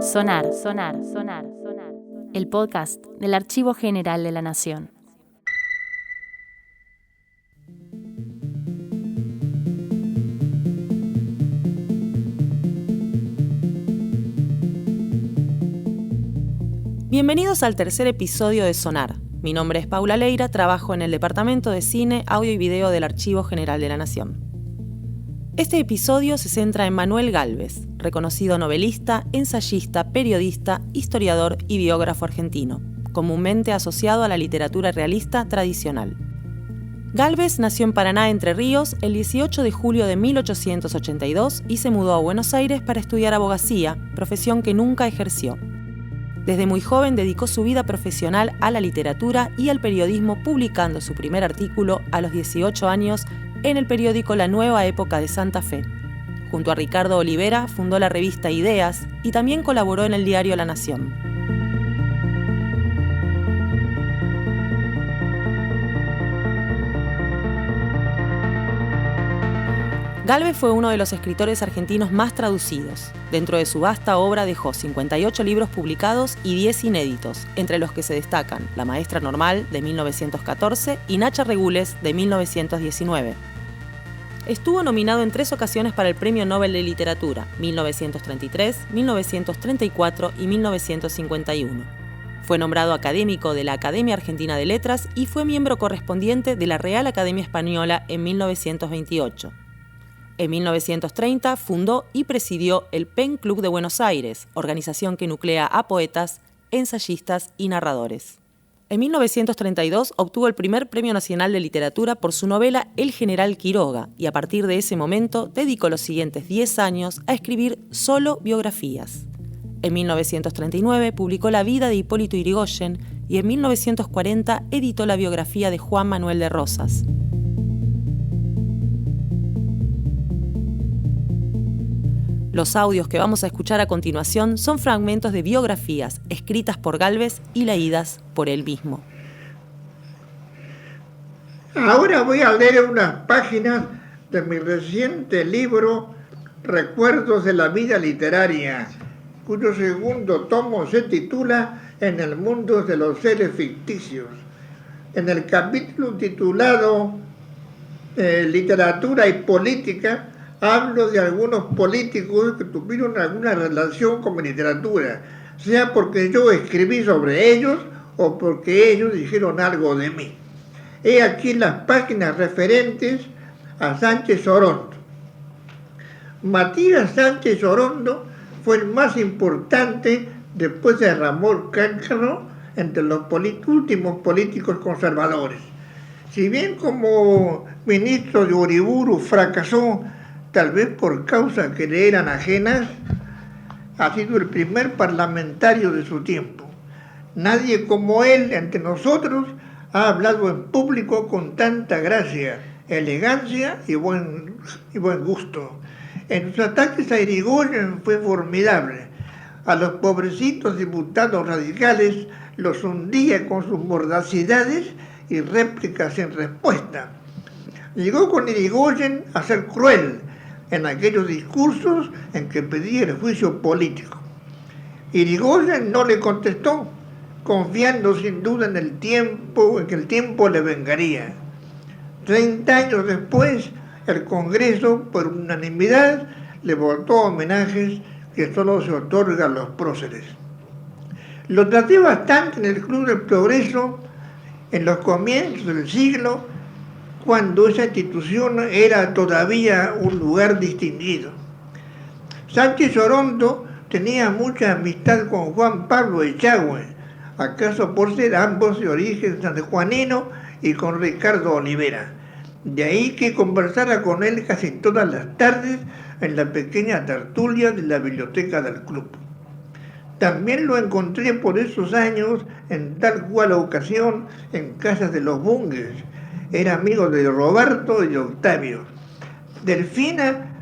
Sonar, sonar, sonar, sonar. El podcast del Archivo General de la Nación. Bienvenidos al tercer episodio de Sonar. Mi nombre es Paula Leira, trabajo en el Departamento de Cine, Audio y Video del Archivo General de la Nación. Este episodio se centra en Manuel Gálvez, reconocido novelista, ensayista, periodista, historiador y biógrafo argentino, comúnmente asociado a la literatura realista tradicional. Gálvez nació en Paraná, Entre Ríos, el 18 de julio de 1882 y se mudó a Buenos Aires para estudiar abogacía, profesión que nunca ejerció. Desde muy joven dedicó su vida profesional a la literatura y al periodismo, publicando su primer artículo a los 18 años en el periódico La Nueva Época de Santa Fe. Junto a Ricardo Olivera fundó la revista Ideas y también colaboró en el diario La Nación. Gálvez fue uno de los escritores argentinos más traducidos. Dentro de su vasta obra dejó 58 libros publicados y 10 inéditos, entre los que se destacan La Maestra Normal, de 1914, y Nacha Regules, de 1919. Estuvo nominado en 3 ocasiones para el Premio Nobel de Literatura, 1933, 1934 y 1951. Fue nombrado académico de la Academia Argentina de Letras y fue miembro correspondiente de la Real Academia Española en 1928. En 1930 fundó y presidió el PEN Club de Buenos Aires, organización que nuclea a poetas, ensayistas y narradores. En 1932 obtuvo el primer Premio Nacional de Literatura por su novela El General Quiroga y a partir de ese momento dedicó los siguientes 10 años a escribir solo biografías. En 1939 publicó La vida de Hipólito Yrigoyen y en 1940 editó la biografía de Juan Manuel de Rosas. Los audios que vamos a escuchar a continuación son fragmentos de biografías escritas por Gálvez y leídas por él mismo. Ahora voy a leer unas páginas de mi reciente libro Recuerdos de la vida literaria, cuyo segundo tomo se titula En el mundo de los seres ficticios. En el capítulo titulado Literatura y política, hablo de algunos políticos que tuvieron alguna relación con mi literatura, sea porque yo escribí sobre ellos o porque ellos dijeron algo de mí. He aquí las páginas referentes a Sánchez Orondo. Matías Sánchez Orondo fue el más importante después de Ramón Cáncano entre los últimos políticos conservadores. Si bien como ministro de Uriburu fracasó, tal vez por causas que le eran ajenas, ha sido el primer parlamentario de su tiempo. Nadie como él entre nosotros ha hablado en público con tanta gracia, elegancia y buen gusto. En sus ataques a Yrigoyen fue formidable. A los pobrecitos diputados radicales los hundía con sus mordacidades y réplicas sin respuesta. Llegó con Yrigoyen a ser cruel en aquellos discursos en que pedía el juicio político. Yrigoyen no le contestó, confiando sin duda en que el tiempo le vengaría. 30 años después, el Congreso, por unanimidad, le votó homenajes que solo se otorgan a los próceres. Lo traté bastante en el Club del Progreso en los comienzos del siglo, cuando esa institución era todavía un lugar distinguido. Sánchez Orondo tenía mucha amistad con Juan Pablo Echagüe, acaso por ser ambos de origen sanjuanino, y con Ricardo Olivera. De ahí que conversara con él casi todas las tardes en la pequeña tertulia de la biblioteca del club. También lo encontré por esos años en tal cual ocasión en casas de los Bunges. Era amigo de Roberto y de Octavio. Delfina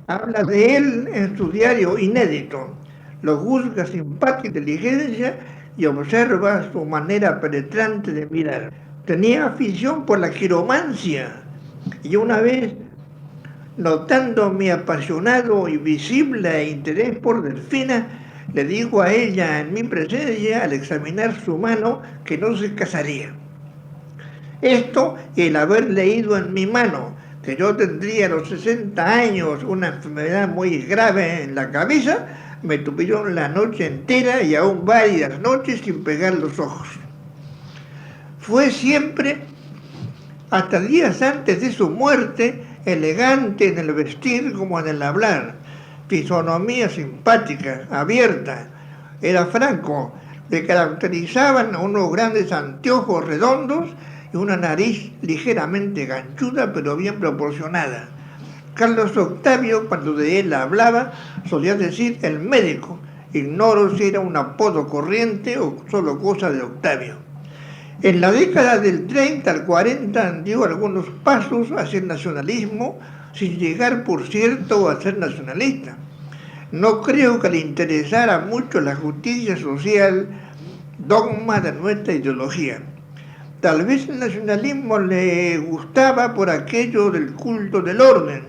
habla de él en su diario inédito. Lo juzga sin patria e inteligencia y observa su manera penetrante de mirar. Tenía afición por la quiromancia y una vez Notando mi apasionado y visible interés por Delfina, le digo a ella en mi presencia, al examinar su mano, que no se casaría. Esto y el haber leído en mi mano que yo tendría a los 60 años una enfermedad muy grave en la cabeza, me tuvieron la noche entera y aún varias noches sin pegar los ojos. Fue siempre, hasta días antes de su muerte, elegante en el vestir como en el hablar, fisonomía simpática, abierta, era franco, le caracterizaban unos grandes anteojos redondos y una nariz ligeramente ganchuda pero bien proporcionada. Carlos Octavio, cuando de él hablaba, solía decir el médico, ignoro si era un apodo corriente o solo cosa de Octavio. En la década del 30 al 40 dio algunos pasos hacia el nacionalismo, sin llegar, por cierto, a ser nacionalista. No creo que le interesara mucho la justicia social, dogma de nuestra ideología. Tal vez el nacionalismo le gustaba por aquello del culto del orden,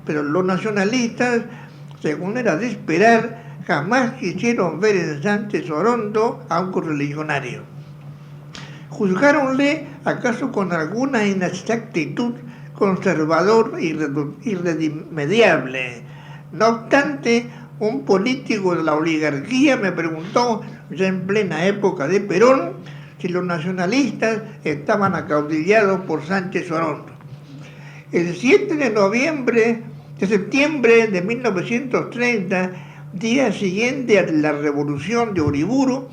pero los nacionalistas, según era de esperar, jamás quisieron ver en Sánchez Orondo a un correligionario. Juzgáronle, acaso con alguna inexactitud, conservador irremediable. No obstante, un político de la oligarquía me preguntó, ya en plena época de Perón, si los nacionalistas estaban acaudillados por Sánchez Orondo. El 7 de septiembre de 1930, día siguiente a la revolución de Uriburu,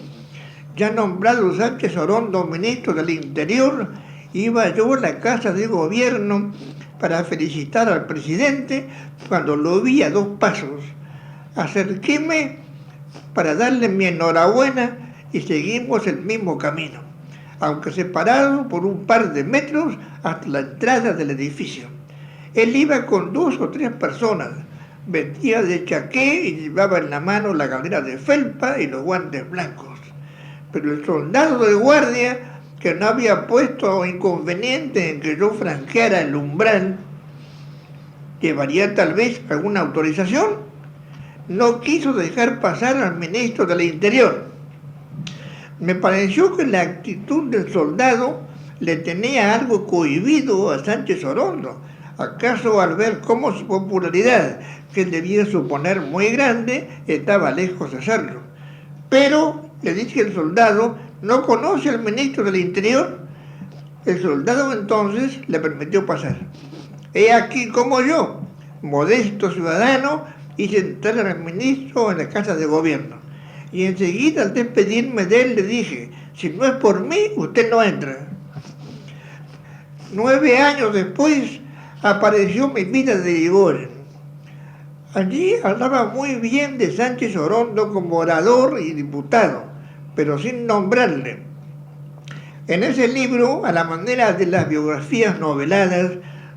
ya nombrado Sánchez Orondo ministro del Interior, iba yo a la Casa de Gobierno para felicitar al presidente cuando lo vi a 2 pasos. Acerquéme para darle mi enhorabuena y seguimos el mismo camino, aunque separados por un par de metros hasta la entrada del edificio. Él iba con 2 o 3 personas, vestía de chaqué y llevaba en la mano la galera de felpa y los guantes blancos. Pero el soldado de guardia, que no había puesto inconveniente en que yo franqueara el umbral, llevaría tal vez alguna autorización, no quiso dejar pasar al ministro del Interior. Me pareció que la actitud del soldado le tenía algo cohibido a Sánchez Orondo, acaso al ver cómo su popularidad, que debía suponer muy grande, estaba lejos de serlo. Pero le dije al soldado, ¿no conoce al ministro del Interior? El soldado entonces le permitió pasar. He aquí como yo, modesto ciudadano, hice entrar al ministro en la Casa de Gobierno. Y enseguida, al despedirme de él, le dije, si no es por mí, usted no entra. 9 años después, apareció mi vida de Irigoyen. Allí hablaba muy bien de Sánchez Orondo como orador y diputado, pero sin nombrarle. En ese libro, a la manera de las biografías noveladas,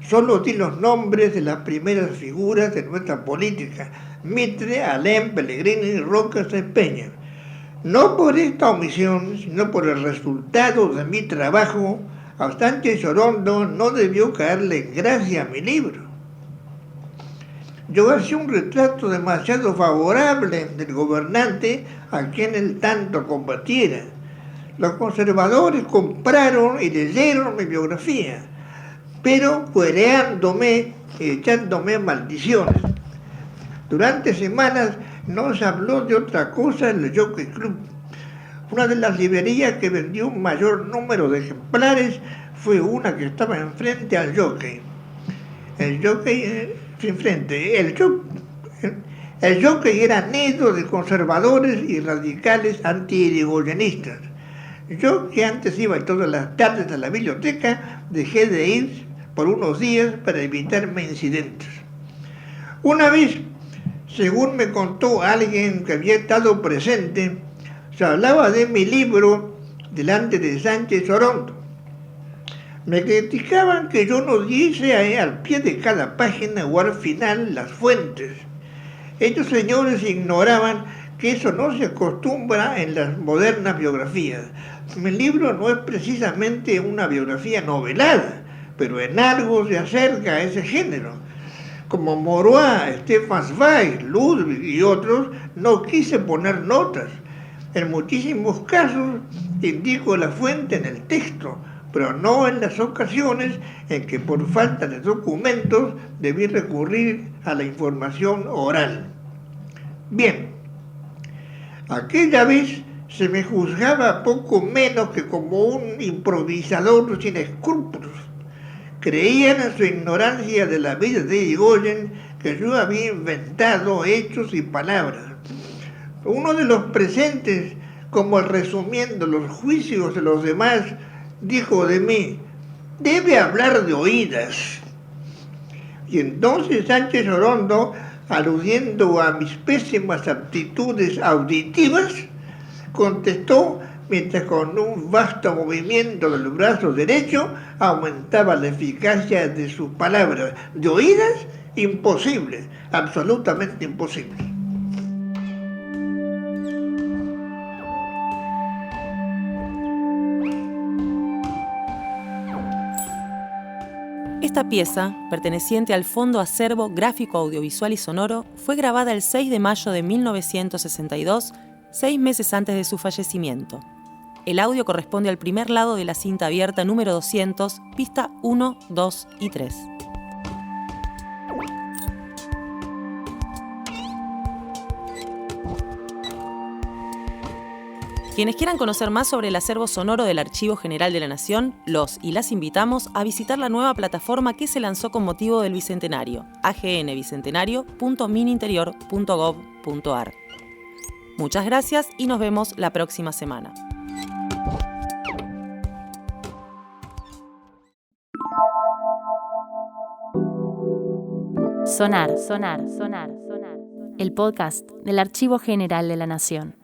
solo di los nombres de las primeras figuras de nuestra política, Mitre, Alem, Pellegrini, Roca, Peña. No por esta omisión, sino por el resultado de mi trabajo, a Sánchez Orondo no debió caerle en gracia mi libro. Yo hacía un retrato demasiado favorable del gobernante a quien él tanto combatiera. Los conservadores compraron y leyeron mi biografía, pero cuereándome y echándome maldiciones. Durante semanas no se habló de otra cosa en el Jockey Club. Una de las librerías que vendió un mayor número de ejemplares fue una que estaba enfrente al Jockey. El Jockey era nido de conservadores y radicales anti-irigoyenistas. Yo, que antes iba todas las tardes a la biblioteca, dejé de ir por unos días para evitarme incidentes. Una vez, según me contó alguien que había estado presente, se hablaba de mi libro delante de Sánchez Orondo. Me criticaban que yo no diese al pie de cada página o al final las fuentes. Estos señores ignoraban que eso no se acostumbra en las modernas biografías. Mi libro no es precisamente una biografía novelada, pero en algo se acerca a ese género. Como Morois, Stefan Zweig, Ludwig y otros, no quise poner notas. En muchísimos casos indico la fuente en el texto, pero no en las ocasiones en que por falta de documentos debí recurrir a la información oral. Bien, aquella vez se me juzgaba poco menos que como un improvisador sin escrúpulos. Creían en su ignorancia de la vida de Irigoyen que yo había inventado hechos y palabras. Uno de los presentes, como resumiendo los juicios de los demás, dijo de mí: debe hablar de oídas. Y entonces Sánchez Orondo, aludiendo a mis pésimas aptitudes auditivas, contestó mientras con un vasto movimiento del brazo derecho aumentaba la eficacia de sus palabras. ¿De oídas? Imposible, absolutamente imposible. Esta pieza, perteneciente al Fondo Acervo Gráfico Audiovisual y Sonoro, fue grabada el 6 de mayo de 1962, 6 meses antes de su fallecimiento. El audio corresponde al primer lado de la cinta abierta número 200, pista 1, 2 y 3. Quienes quieran conocer más sobre el acervo sonoro del Archivo General de la Nación, los y las invitamos a visitar la nueva plataforma que se lanzó con motivo del Bicentenario, agnbicentenario.mininterior.gov.ar. Muchas gracias y nos vemos la próxima semana. Sonar. El podcast del Archivo General de la Nación.